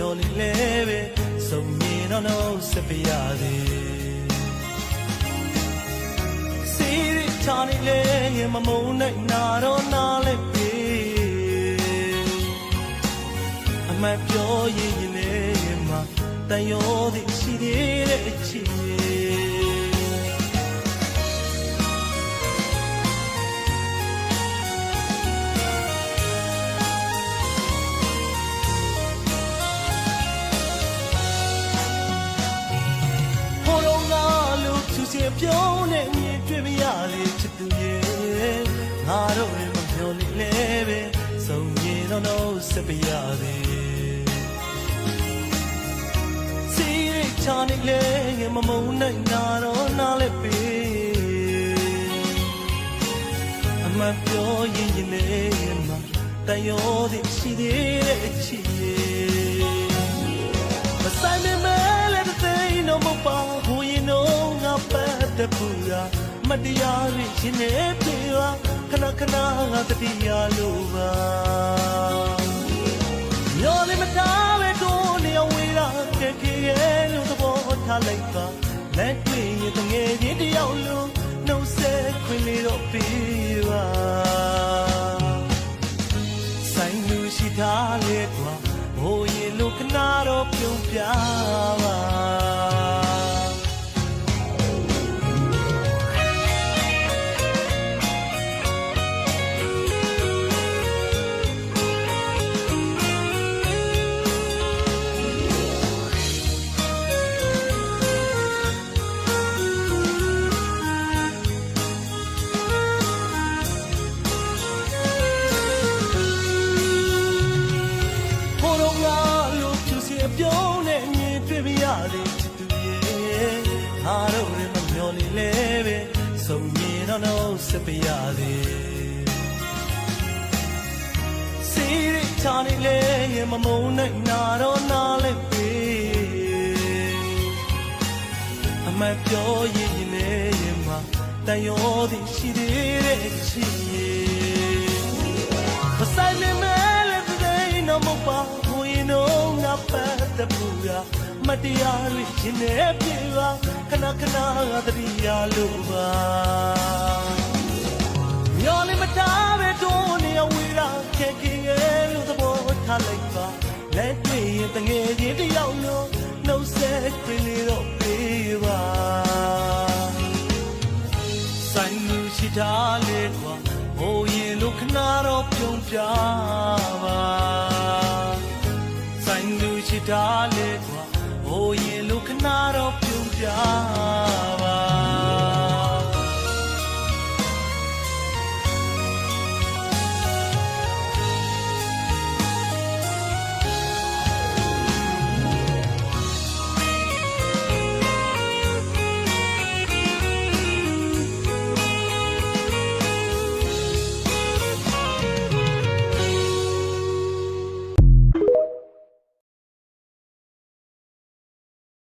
မျောနေလဲပဲဆုံမြင်တော့တော့ဆက်ပြရသေးစီရီချာနေလဲမမုန်းနိုင်နာတော့နားလဲပြေအမပြောရင်လည်းမတန်ရောသည်ရှိသေးတဲ့အချစ်ပြောင်းနဲ့မြင်တွေ့မရလေချစ်သူရဲ့ငါတို့လည်းမပြောနေလဲပဲဆုံရင်တော့ဆက်ပြရသေးစီရိတ်ချနေလဲမမုန်းနိုင်တာတော့နားလဲပေအမပြောရင်လည်းမတန်ရောသည်ရှိသေးတဲ့အချစ်မဆိုင်မဲလဲတဲ့သိတော့မပါဘူးရင်တော့ငါပတ်တဲ့ပူရာမတရားရင်းနေပြေပါခဏခဏငါတတိယလိုပါညော်လေးမထားပဲကိုနေဝေးတာကဲကဲလို့သဘောထားလိုက်ပါလက်တွေ့ရင်တငယ်ချင်းတယောက်လုံးနှုတ်ဆက်ခွင့်လေးတော့ပြေပါဆိုင်လူရှိထားလေကွာဘိုးရင်လို့ခဏတော့ပြုံးပြပါပြောင်းနဲ့မြင်တွေ့မရသေးချစ်သူရဲ့ငါတို့လည်းမမျောနေလဲပဲဆုံမြင်တော့ဆက်ပြရသေးစီရိတ်ချနေလဲမမုန်းနိုင်နာတော့နားလဲပေအမပြောရင်လည်းမတန်ရောသည်ရှိသေးတဲ့ချစ်ရဲ့မဆိုင်မဲလဲတဲ့နော်မပါဘူးရင်တော့ငါပတ်တဲ့ပူရာမတရားရင်းနေပြေပါခဏခဏသတိရလို့ပါညော်လေးမထားပဲတွန်းနေဝေးတာခက်ခဲလို့သဘောထားလိုက်ပါလက်တွေ့ရင်တငယ်ချင်းတယောက်လုံးနှုတ်ဆက်ခွင့်လေးတော့ပေးပါဆိုင်လူရှိထားလေကွာဟိုရင်လို့ခဏတော့ပြုံးပြပါဆိုင်လူရှိထားလေကွာဟိုရင်လို့ခဏတော့ပြုံးပြ